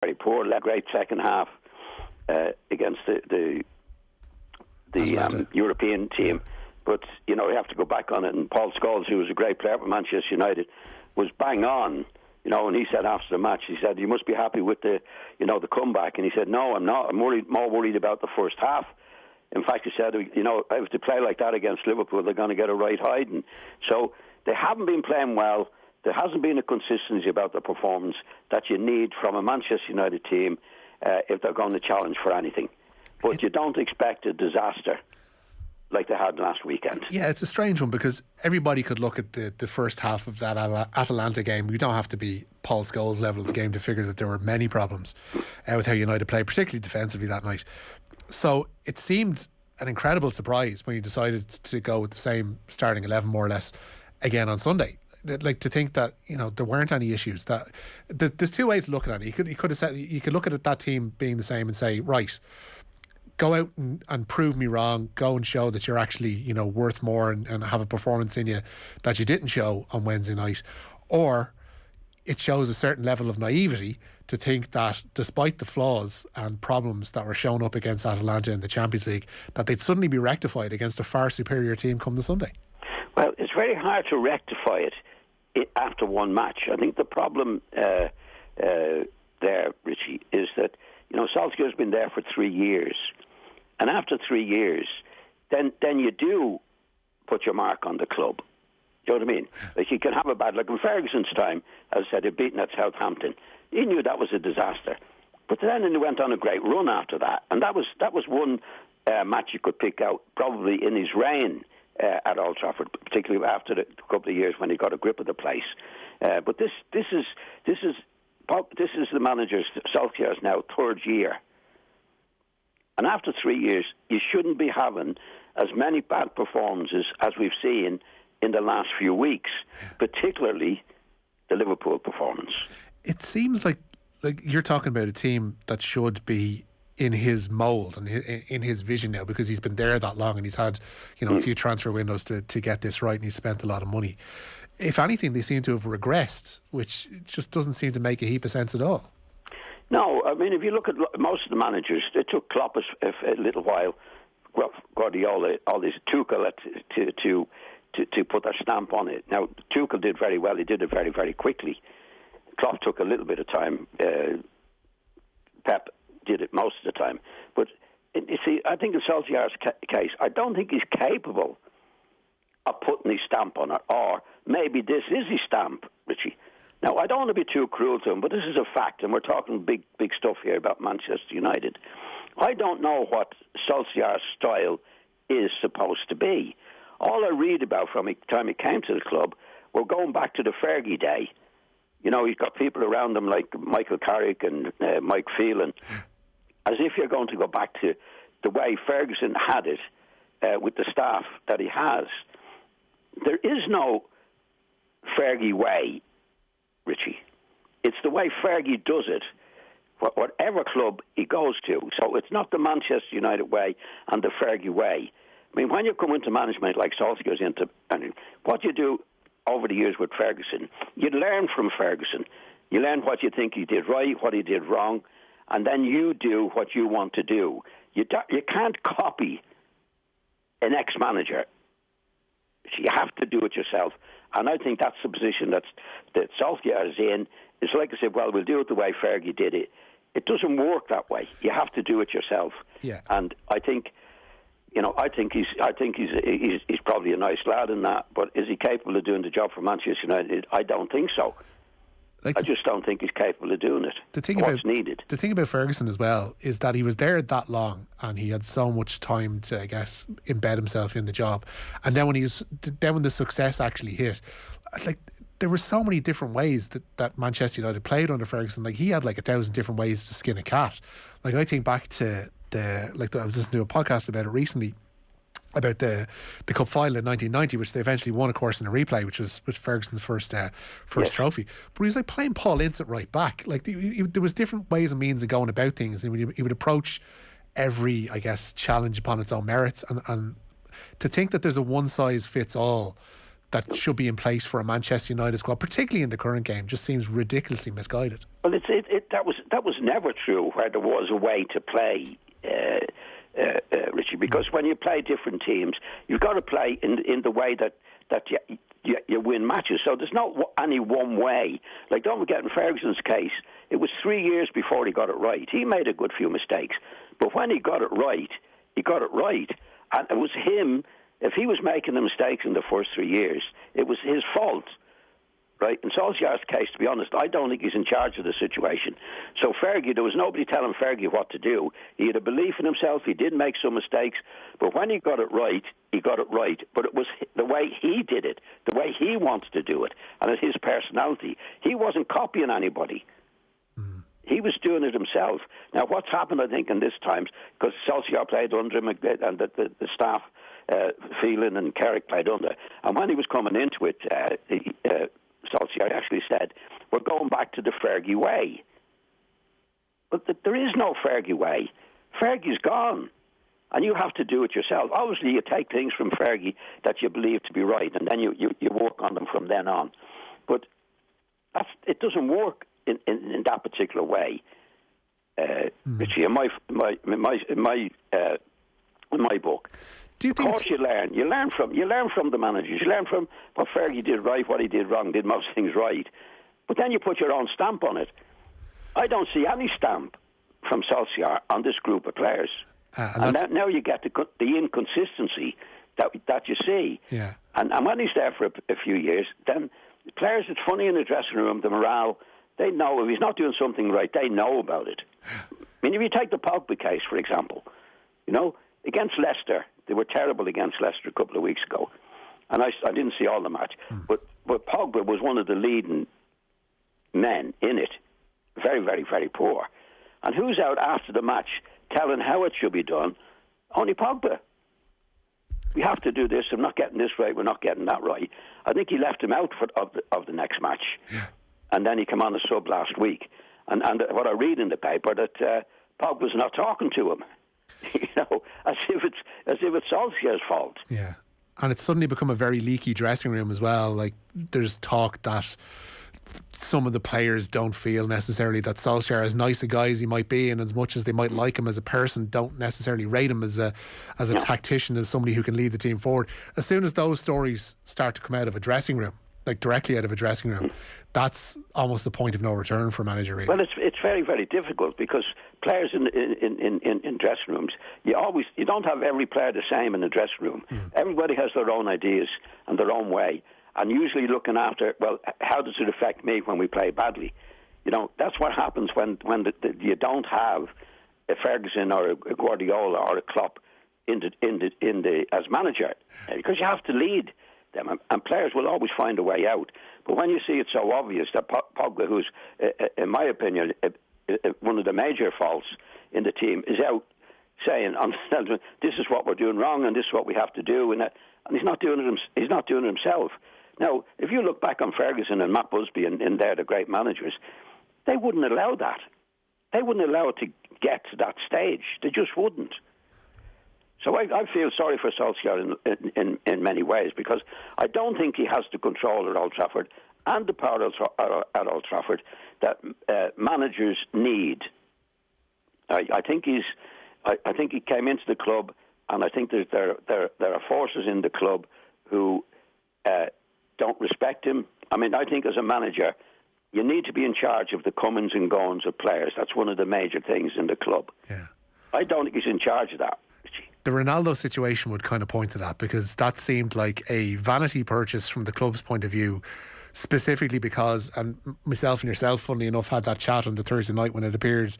very poor. Led great second half against the European team. But, you have to go back on it. And Paul Scholes, who was a great player for Manchester United, was bang on. And he said after the match, he said, you must be happy with the comeback. And he said, no, I'm not. I'm more worried about the first half. In fact, he said, if they play like that against Liverpool, they're going to get a right hiding. So they haven't been playing well. There hasn't been a consistency about the performance that you need from a Manchester United team if they're going to challenge for anything. But you don't expect a disaster like they had last weekend. Yeah, it's a strange one because everybody could look at the first half of that Atalanta game. We don't have to be Paul Scholes' level of the game to figure that there were many problems with how United played, particularly defensively that night. So it seemed an incredible surprise when you decided to go with the same starting 11 more or less again on Sunday. Like, to think that there weren't any issues. That there's two ways of looking at it. You could have said, you could look at it, that team being the same and say, right, go out and prove me wrong. Go and show that you're actually worth more and have a performance in you that you didn't show on Wednesday night. Or it shows a certain level of naivety to think that despite the flaws and problems that were shown up against Atalanta in the Champions League, that they'd suddenly be rectified against a far superior team come the Sunday. Well, it's very hard to rectify it after one match. I think the problem there, Richie, is that Solskjaer's been there for 3 years, and after 3 years, then you do put your mark on the club. Do you know what I mean? Like, you can have a bad, like in Ferguson's time, as I said, he'd beaten at Southampton. He knew that was a disaster, but then he went on a great run after that, and that was one match you could pick out probably in his reign at Old Trafford, particularly after the couple of years when he got a grip of the place. But this is the manager's, Solskjaer's now third year, and after 3 years, you shouldn't be having as many bad performances as we've seen in the last few weeks, particularly the Liverpool performance. It seems like you're talking about a team that should be in his mould and in his vision now, because he's been there that long and he's had a few transfer windows to get this right, and he's spent a lot of money. If anything, they seem to have regressed, which just doesn't seem to make a heap of sense at all. No, I mean, if you look at most of the managers, it took Klopp a little while, Guardiola, all this, Tuchel to put their stamp on it. Now, Tuchel did very well. He did it very, very quickly. Klopp took a little bit of time. Pep did it most of the time. But, you see, I think in Solskjaer's case, I don't think he's capable of putting his stamp on it, or maybe this is his stamp, Richie. Now, I don't want to be too cruel to him, but this is a fact, and we're talking big stuff here about Manchester United. I don't know what Solskjaer's style is supposed to be. All I read about from the time he came to the club, we're going back to the Fergie day. He's got people around him like Michael Carrick and Mike Phelan, as if you're going to go back to the way Ferguson had it with the staff that he has. There is no Fergie way, Richie. It's the way Fergie does it, whatever club he goes to. So it's not the Manchester United way and the Fergie way. I mean, when you come into management like Solskjaer's into, and what you do over the years with Ferguson, you learn from Ferguson. You learn what you think he did right, what he did wrong, and then you do what you want to do. You can't copy an ex-manager. You have to do it yourself. And I think that's the position that Solskjaer is in. It's like I said, well, we'll do it the way Fergie did it. It doesn't work that way. You have to do it yourself. Yeah. And I think he's probably a nice lad in that, but is he capable of doing the job for Manchester United? I don't think so. I just don't think he's capable of doing it. What's needed. The thing about Ferguson as well is that he was there that long and he had so much time to, I guess, embed himself in the job. And then when the success actually hit, like, there were so many different ways that Manchester United played under Ferguson. Like, he had like 1,000 different ways to skin a cat. Like, I think back to I was listening to a podcast about it recently, about the cup final in 1990, which they eventually won, of course, in a replay, which was Ferguson's first trophy. But he was like playing Paul Ince at right back. Like, there was different ways and means of going about things, and he would approach every, I guess, challenge upon its own merits. And to think that there's a one size fits all that should be in place for a Manchester United squad, particularly in the current game, just seems ridiculously misguided. Well, that was never true where there was a way to play, Richie, because when you play different teams, you've got to play in the way that you win matches. So there's not any one way. Like, don't forget, in Ferguson's case, it was 3 years before he got it right. He made a good few mistakes, but when he got it right, he got it right. And it was him. If he was making the mistakes in the first 3 years, it was his fault. Right? In Solskjaer's case, to be honest, I don't think he's in charge of the situation. So Fergie, there was nobody telling Fergie what to do. He had a belief in himself. He did make some mistakes. But when he got it right, he got it right. But it was the way he did it, the way he wanted to do it, and his personality. He wasn't copying anybody. He was doing it himself. Now, what's happened, I think, in this times, because Solskjaer played under him and the staff, Phelan and Carrick played under. And when he was coming into it, Solskjaer actually said, we're going back to the Fergie way. But there is no Fergie way. Fergie's gone. And you have to do it yourself. Obviously, you take things from Fergie that you believe to be right, and then you work on them from then on. But it doesn't work in that particular way, Richie. In my book, of course you learn. You learn from the managers. You learn from what Fergie did right, what he did wrong, did most things right. But then you put your own stamp on it. I don't see any stamp from Solskjaer on this group of players. And now you get the inconsistency that you see. Yeah. And when he's there for a few years, then the players, it's funny in the dressing room, the morale, they know if he's not doing something right, they know about it. I mean, if you take the Pogba case, for example, against Leicester, they were terrible against Leicester a couple of weeks ago. And I didn't see all the match. But Pogba was one of the leading men in it. Very, very, very poor. And who's out after the match telling how it should be done? Only Pogba. We have to do this. I'm not getting this right. We're not getting that right. I think he left him out of the next match. Yeah. And then he came on a sub last week. And what I read in the paper, that Pogba's not talking to him. As if it's Solskjaer's fault. Yeah. And it's suddenly become a very leaky dressing room as well. Like, there's talk that some of the players don't feel necessarily that Solskjaer, as nice a guy as he might be, and as much as they might like him as a person, don't necessarily rate him as a tactician, as somebody who can lead the team forward. As soon as those stories start to come out of a dressing room, like directly out of a dressing room, that's almost the point of no return for a manager, really. Well, it's very, very difficult, because players in dressing rooms, you don't have every player the same in the dressing room. Everybody has their own ideas and their own way, and usually looking after, well, how does it affect me when we play badly? That's what happens when you don't have a Ferguson or a Guardiola or a Klopp in the as manager, because you have to lead them, and players will always find a way out. But when you see it so obvious that Pogba, who's, in my opinion, one of the major faults in the team, is out saying, this is what we're doing wrong and this is what we have to do, and he's not doing it. He's not doing it himself. Now, if you look back on Ferguson and Matt Busby and they're the great managers, they wouldn't allow that. They wouldn't allow it to get to that stage. They just wouldn't. So I feel sorry for Solskjaer in many ways, because I don't think he has the control at Old Trafford and the power at Old Trafford that managers need. I think he came into the club, and I think there are forces in the club who don't respect him. I mean, I think as a manager, you need to be in charge of the comings and goings of players. That's one of the major things in the club. Yeah. I don't think he's in charge of that. The Ronaldo situation would kind of point to that, because that seemed like a vanity purchase from the club's point of view, specifically because, and myself and yourself, funnily enough, had that chat on the Thursday night when it appeared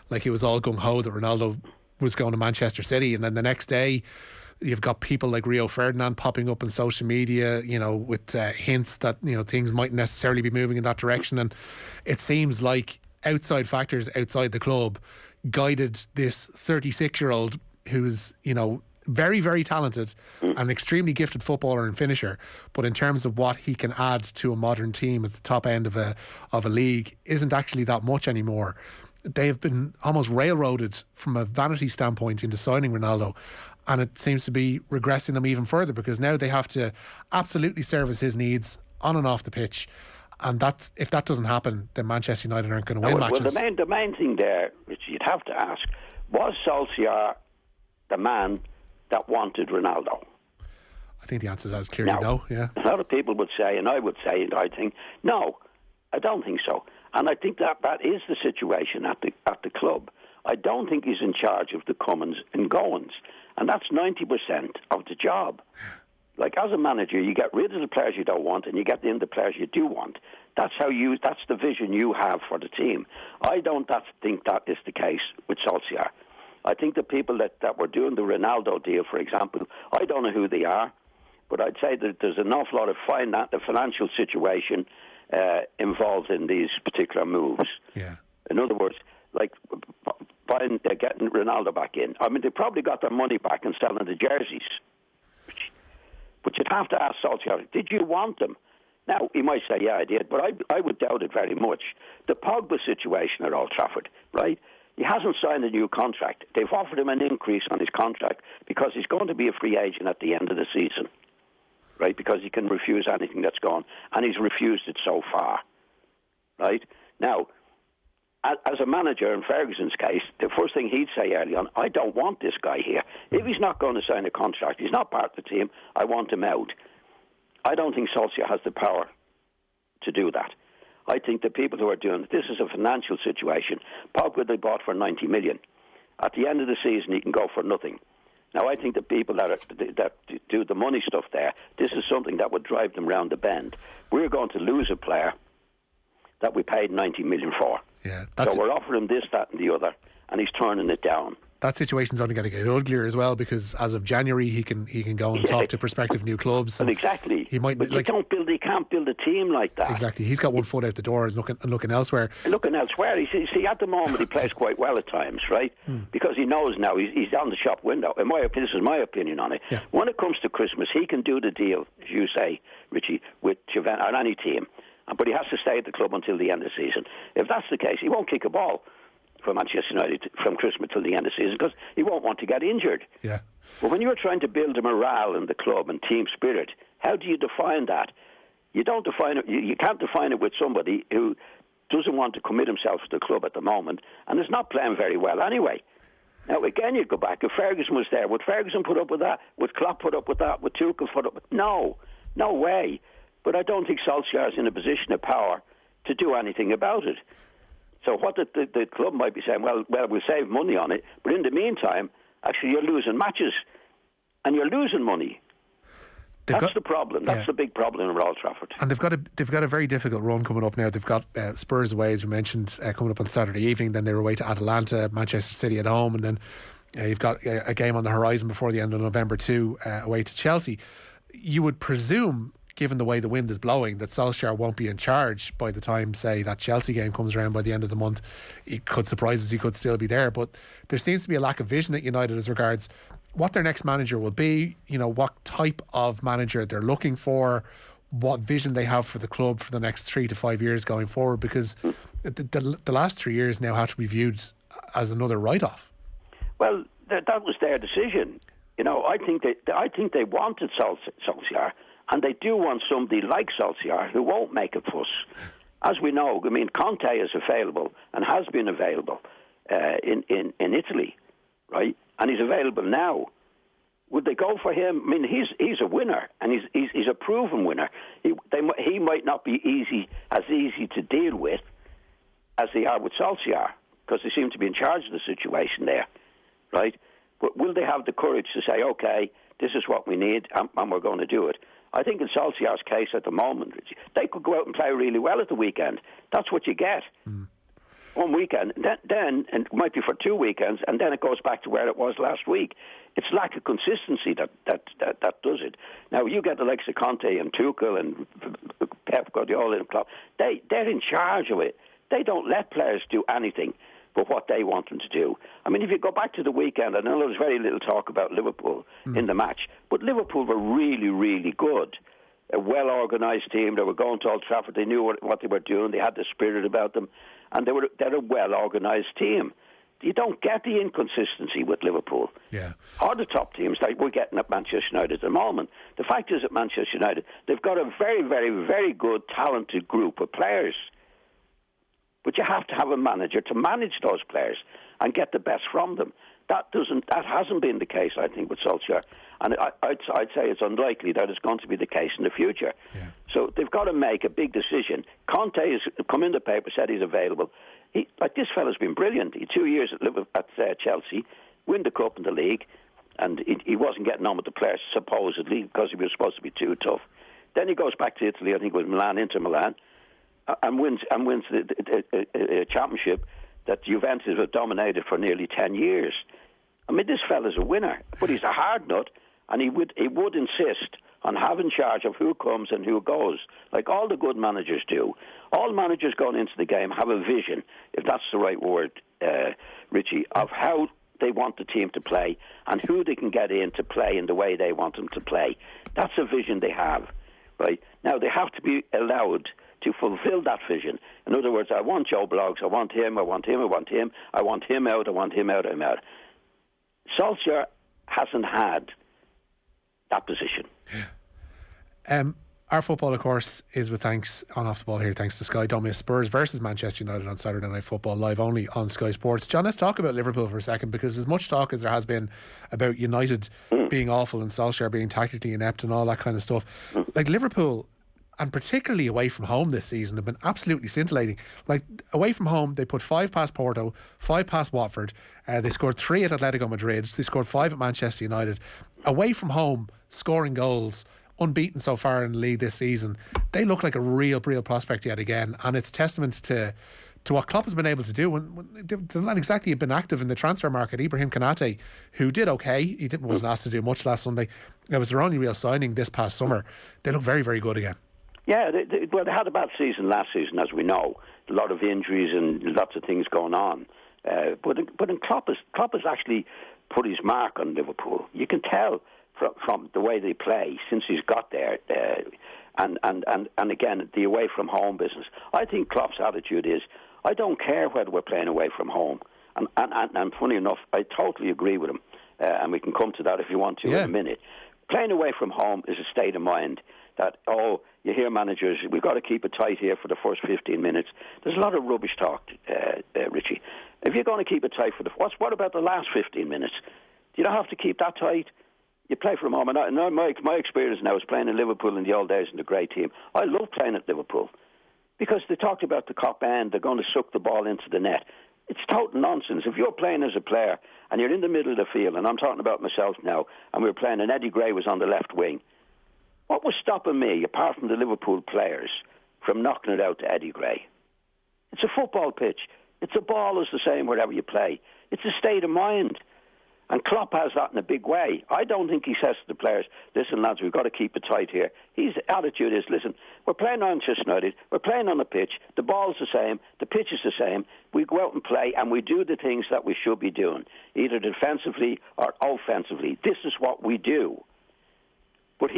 like it was all gung-ho that Ronaldo was going to Manchester City, and then the next day you've got people like Rio Ferdinand popping up on social media, with hints that, things might necessarily be moving in that direction. And it seems like outside factors outside the club guided this 36-year-old who's, very, very talented and extremely gifted footballer and finisher, but in terms of what he can add to a modern team at the top end of a league isn't actually that much anymore. They have been almost railroaded from a vanity standpoint into signing Ronaldo, and it seems to be regressing them even further, because now they have to absolutely service his needs on and off the pitch. And if that doesn't happen, then Manchester United aren't going to win matches. Well, the main thing there, which you'd have to ask, was Solskjaer the man that wanted Ronaldo? I think the answer to that is clearly no. Yeah. A lot of people would say, and I would say, and I think, no, I don't think so. And I think that is the situation at the club. I don't think he's in charge of the comings and goings. And that's 90% of the job. Like, as a manager, you get rid of the players you don't want and you get in the players you do want. That's the vision you have for the team. I don't think that is the case with Solskjaer. I think the people that were doing the Ronaldo deal, for example, I don't know who they are, but I'd say that there's an awful lot of the financial situation involved in these particular moves. Yeah. In other words, like getting Ronaldo back in. I mean, they probably got their money back and selling the jerseys. But you'd have to ask Solskjaer, did you want them? Now, he might say, yeah, I did, but I would doubt it very much. The Pogba situation at Old Trafford, right? He hasn't signed a new contract. They've offered him an increase on his contract because he's going to be a free agent at the end of the season, right? Because he can refuse anything that's gone, and he's refused it so far, right? Now, as a manager in Ferguson's case, the first thing he'd say early on, I don't want this guy here. If he's not going to sign a contract, he's not part of the team, I want him out. I don't think Solskjaer has the power to do that. I think the people who are doing it, this is a financial situation. Pogba they bought for 90 million. At the end of the season, he can go for nothing. Now, I think the people that do the money stuff there, this is something that would drive them round the bend. We're going to lose a player that we paid 90 million for. Yeah, so we're offering this, that and the other, and he's turning it down. That situation's only going to get uglier as well, because as of January he can go and talk to prospective new clubs. Well, exactly. He can't build a team like that. Exactly. He's got one foot out the door and looking elsewhere. Looking elsewhere. See, at the moment he plays quite well at times, right? Because he knows now he's on the shop window. This is my opinion on it. Yeah. When it comes to Christmas, he can do the deal, as you say, Richie, with Juventus or any team. But he has to stay at the club until the end of the season. If that's the case, he won't kick a ball for Manchester United from Christmas till the end of the season because he won't want to get injured. Yeah. But when you're trying to build a morale in the club and team spirit, how do you define that? You don't define it. You can't define it with somebody who doesn't want to commit himself to the club at the moment and is not playing very well anyway. Now, again, you go back. If Ferguson was there, would Ferguson put up with that? Would Klopp put up with that? Would Tuchel put up with that? No way. But I don't think Solskjaer is in a position of power to do anything about it. So what the club might be saying, well, we'll save money on it, but in the meantime, actually you're losing matches and you're losing money. That's the problem. That's the big problem in Old Trafford. And they've got a very difficult run coming up now. They've got Spurs away, as we mentioned, coming up on Saturday evening. Then they're away to Atalanta, Manchester City at home, and then you've got a game on the horizon before the end of November too, away to Chelsea. You would presume, given the way the wind is blowing, that Solskjaer won't be in charge by the time, say, that Chelsea game comes around by the end of the month. It could surprise us, he could still be there, but there seems to be a lack of vision at United as regards what their next manager will be, what type of manager they're looking for, what vision they have for the club for the next 3 to 5 years going forward, because the last 3 years now have to be viewed as another write-off. Well, that was their decision. I think they wanted Solskjaer. And they do want somebody like Solskjaer who won't make a fuss. As we know, Conte is available and has been available in Italy, right? And he's available now. Would they go for him? He's a winner, and he's a proven winner. He might not be as easy to deal with as they are with Solskjaer, because they seem to be in charge of the situation there, right? But will they have the courage to say, okay, this is what we need, and we're going to do it? I think in Solskjaer's case at the moment, Richie, they could go out and play really well at the weekend. That's what you get. One weekend, then and it might be for 2 weekends, and then it goes back to where it was last week. It's lack of consistency that does it. Now, you get the likes of Conte and Tuchel and Pep Guardiola and Klopp. They're in charge of it. They don't let players do anything but what they want them to do. If you go back to the weekend, I know there was very little talk about Liverpool in the match, but Liverpool were really, really good. A well-organised team. They were going to Old Trafford. They knew what they were doing. They had the spirit about them. And they're a well-organised team. You don't get the inconsistency with Liverpool. Yeah. Or the top teams like we're getting at Manchester United at the moment. The fact is at Manchester United, they've got a very, very, very good, talented group of players. But you have to have a manager to manage those players and get the best from them. That hasn't been the case, I think, with Solskjaer. And I'd say it's unlikely that it's going to be the case in the future. Yeah. So they've got to make a big decision. Conte has come in the paper, said he's available. This fella's been brilliant. He 2 years at Chelsea, win the cup and the league, and he wasn't getting on with the players, supposedly, because he was supposed to be too tough. Then he goes back to Italy, I think it was Inter Milan, and wins the championship that Juventus have dominated for nearly 10 years. I mean, this fella's a winner, but he's a hard nut, and he would insist on having charge of who comes and who goes, like all the good managers do. All managers going into the game have a vision, if that's the right word, Richie, of how they want the team to play and who they can get in to play in the way they want them to play. That's a vision they have, right? Now, they have to be allowed to fulfill that vision. In other words, I want Joe Bloggs, I want him, I want him, I want him, I want him out, I want him out, I'm out. Solskjaer hasn't had that position. Our football, of course, is with thanks on Off the Ball here, thanks to Sky. Don't miss Spurs versus Manchester United on Saturday Night Football, live only on Sky Sports. John, let's talk about Liverpool for a second, because as much talk as there has been about United being awful and Solskjaer being tactically inept and all that kind of stuff, like Liverpool, and particularly away from home this season, have been absolutely scintillating. Like, away from home, they put 5 past Porto, 5 past Watford, they scored 3 at Atletico Madrid, they scored 5 at Manchester United. Away from home, scoring goals, unbeaten so far in the league this season. They look like a real prospect yet again, and it's testament to what Klopp has been able to do. When they've not exactly been active in the transfer market. Ibrahim Konate, who did okay, wasn't asked to do much last Sunday. It was their only real signing this past summer. They look very, very good again. Yeah, they had a bad season last season, as we know. A lot of injuries and lots of things going on. But Klopp has actually put his mark on Liverpool. You can tell from the way they play since he's got there, and again the away from home business. I think Klopp's attitude is, I don't care whether we're playing away from home, and funny enough, I totally agree with him, and we can come to that if you want to in a minute. Playing away from home is a state of mind that, you hear managers, we've got to keep it tight here for the first 15 minutes. There's a lot of rubbish talk, Richie. If you're going to keep it tight for what about the last 15 minutes? You don't have to keep that tight. You play from home. And my experience now is playing in Liverpool in the old days and the great team. I love playing at Liverpool because they talked about the cop end, they're going to suck the ball into the net. It's total nonsense. If you're playing as a player and you're in the middle of the field, and I'm talking about myself now, and we were playing and Eddie Gray was on the left wing, what was stopping me, apart from the Liverpool players, from knocking it out to Eddie Gray? It's a football pitch. It's a ball is the same wherever you play. It's a state of mind. And Klopp has that in a big way. I don't think he says to the players, listen, lads, we've got to keep it tight here. His attitude is, listen, we're playing on Manchester United, we're playing on the pitch, the ball's the same, the pitch is the same, we go out and play and we do the things that we should be doing, either defensively or offensively. This is what we do. But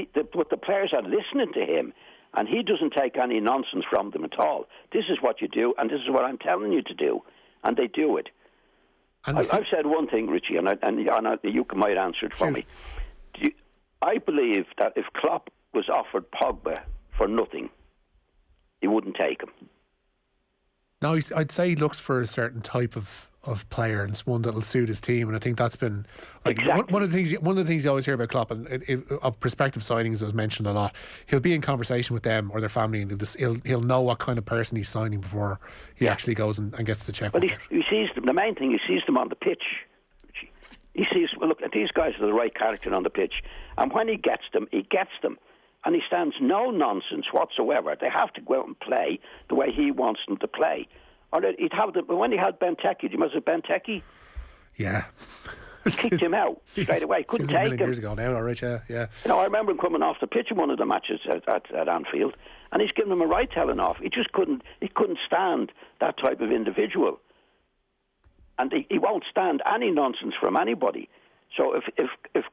the players are listening to him, and he doesn't take any nonsense from them at all. This is what you do, and this is what I'm telling you to do. And they do it. I've said one thing, Richie, and you might answer it for me. I believe that if Klopp was offered Pogba for nothing, he wouldn't take him. No, I'd say he looks for a certain type of player, and it's one that'll suit his team, and I think that's been like exactly. one of the things you always hear about Klopp, and of prospective signings was mentioned a lot. He'll be in conversation with them or their family, and he'll know what kind of person he's signing before he actually goes and gets the check. But he sees them. The main thing, he sees them on the pitch. He sees, well, look, these guys are the right character on the pitch, and when he gets them, and he stands no nonsense whatsoever. They have to go out and play the way he wants them to play. Or he'd have them, when he had Benteke, do you remember Benteke? Yeah. He kicked him out straight away. Couldn't take him. A million years ago now, all right, yeah. You know, I remember him coming off the pitch in one of the matches at Anfield, and he's given him a right telling off. He just couldn't stand that type of individual. And he won't stand any nonsense from anybody. So if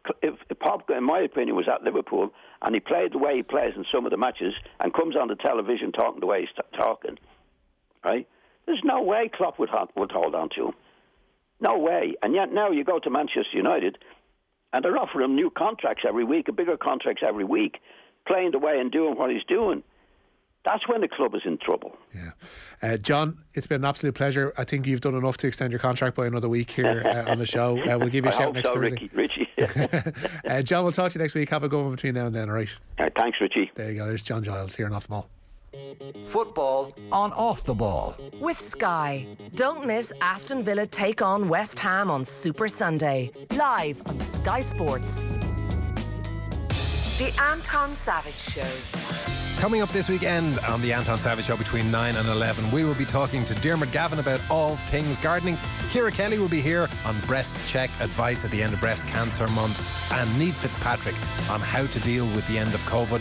Pogba, in my opinion, was at Liverpool and he played the way he plays in some of the matches and comes on the television talking the way he's talking, right? There's no way Klopp would hold on to him. No way. And yet now you go to Manchester United and they're offering him new contracts every week, bigger contracts every week, playing the way and doing what he's doing. That's when the club is in trouble. Yeah. John, it's been an absolute pleasure. I think you've done enough to extend your contract by another week here on the show. We'll give you a shout next Thursday. Richie. John, we'll talk to you next week. Have a good one between now and then, all right? Thanks, Richie. There you go. There's John Giles here on Off the Ball. Football on Off the Ball. With Sky. Don't miss Aston Villa take on West Ham on Super Sunday. Live on Sky Sports. The Anton Savage Show. Coming up this weekend on the Anton Savage Show between 9 and 11, we will be talking to Dermot Gavin about all things gardening. Ciara Kelly will be here on breast check advice at the end of Breast Cancer Month, and Niamh Fitzpatrick on how to deal with the end of COVID.